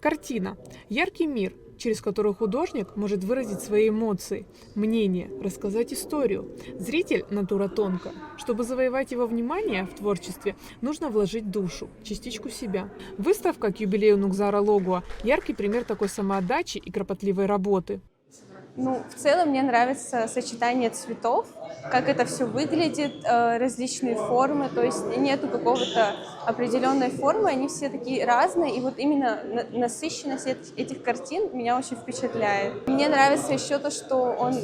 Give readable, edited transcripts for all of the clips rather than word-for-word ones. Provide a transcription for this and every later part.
Картина – яркий мир, через который художник может выразить свои эмоции, мнение, рассказать историю. Зритель – натура тонкая. Чтобы завоевать его внимание в творчестве, нужно вложить душу, частичку себя. Выставка к юбилею Нукзара Логуа – яркий пример такой самоотдачи и кропотливой работы. В целом мне нравится сочетание цветов, как это все выглядит, различные формы, то есть нету какого-то определенной формы, они все такие разные, и вот именно насыщенность этих картин меня очень впечатляет. Мне нравится еще то, что он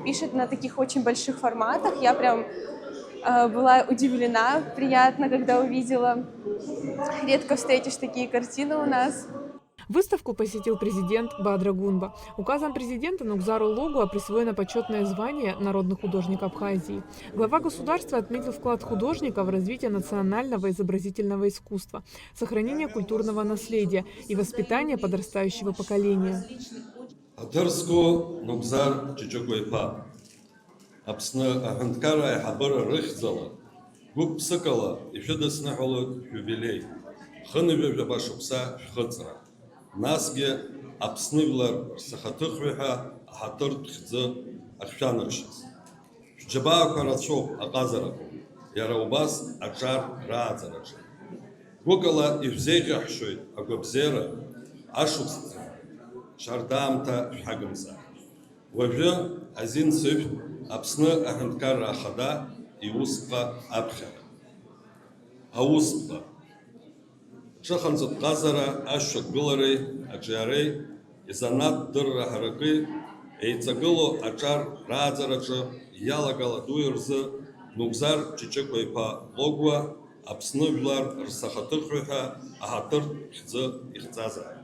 пишет на таких очень больших форматах, я прям была удивлена, приятно, когда увидела. Редко встретишь такие картины у нас. Выставку посетил президент Бадра Гунба. Указом президента Нукзару Логуа присвоено почетное звание «Народный художник Абхазии». Глава государства отметил вклад художника в развитие национального изобразительного искусства, сохранение культурного наследия и воспитание подрастающего поколения. Насге Апсныглар Сахатыхвиха Ахатыр Тхзы Ахшаныршис. Джаба Карачов Аказараку, Яраубас Аджар Раазарачи. Гукала Ивзега Хшуй Агобзера Ашукс Шардамта Хагамса. Вове Азин Сыф Апсны Аханкар Ахада и Успа Абхара. Ауспа. Шаханзат Казара, Ашок Гулары, Аджарей, Изанат Дырра Харакы, Эйцагыло, Аджар, Радзарача, Ялагала Дуирзы, Нукзар, Чичеквайпа, Логуа, Апсныглар, Рсахатырхуха, Ахатыр, Хзы, Ихцаза.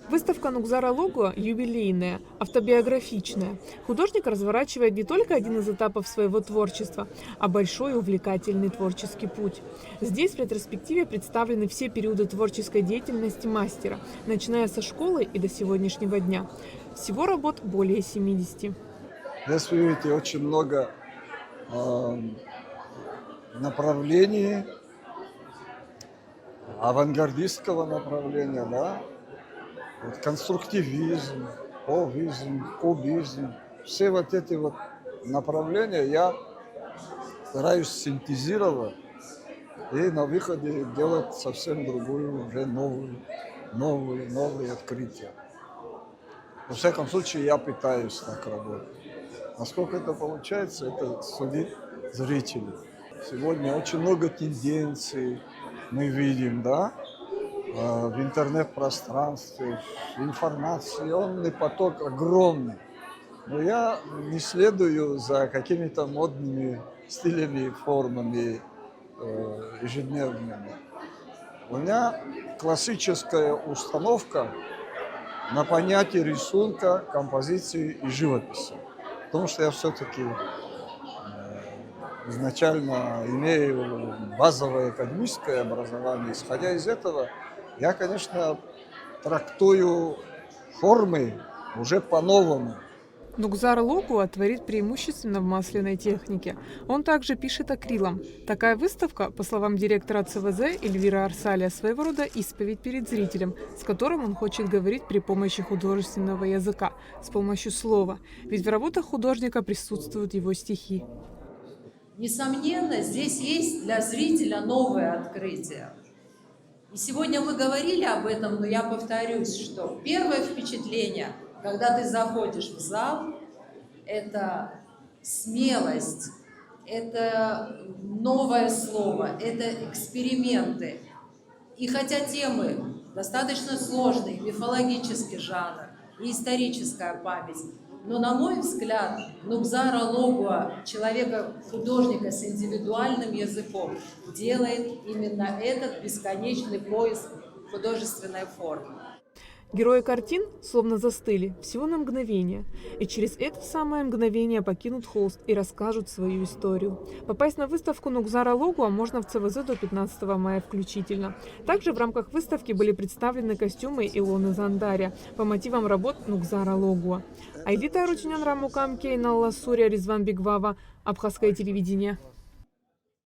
Выставка Нукзара Логуа юбилейная, автобиографичная. Художник разворачивает не только один из этапов своего творчества, а большой и увлекательный творческий путь. Здесь в ретроспективе представлены все периоды творческой деятельности мастера, начиная со школы и до сегодняшнего дня. Всего работ более 70. Здесь вы видите очень много направлений, авангардистского направления, да? Вот конструктивизм, повизм, кубизм, все вот эти вот направления я стараюсь синтезировать и на выходе делать совсем другую, уже новые открытия. Во всяком случае, я пытаюсь так работать. Насколько это получается, это судит зрители. Сегодня очень много тенденций мы видим, да? В интернет-пространстве, информационный поток огромный. Но я не следую за какими-то модными стилями, формами ежедневными. У меня классическая установка на понятие рисунка, композиции и живописи. Потому что я все-таки изначально имею базовое академическое образование. Исходя из этого, я, конечно, трактую формы уже по-новому. Нукзар Логуа творит преимущественно в масляной технике. Он также пишет акрилом. Такая выставка, по словам директора ЦВЗ Эльвира Арсалия, своего рода исповедь перед зрителем, с которым он хочет говорить при помощи художественного языка, с помощью слова. Ведь в работах художника присутствуют его стихи. Несомненно, здесь есть для зрителя новое открытие. И сегодня мы говорили об этом, но я повторюсь, что первое впечатление, когда ты заходишь в зал, это смелость, это новое слово, это эксперименты. И хотя темы достаточно сложные, мифологический жанр и историческая память, но, на мой взгляд, Нукзара Логуа, человека-художника с индивидуальным языком, делает именно этот бесконечный поиск художественной формы. Герои картин словно застыли всего на мгновение, и через это самое мгновение покинут холст и расскажут свою историю. Попасть на выставку Нукзара Логуа можно в ЦВЗ до 15 мая включительно. Также в рамках выставки были представлены костюмы Илоны Зандаря по мотивам работ Нукзара Логуа. Айлита Арутюнян Рамукам Кейналла Суря Резван Бигвава, Абхазское телевидение.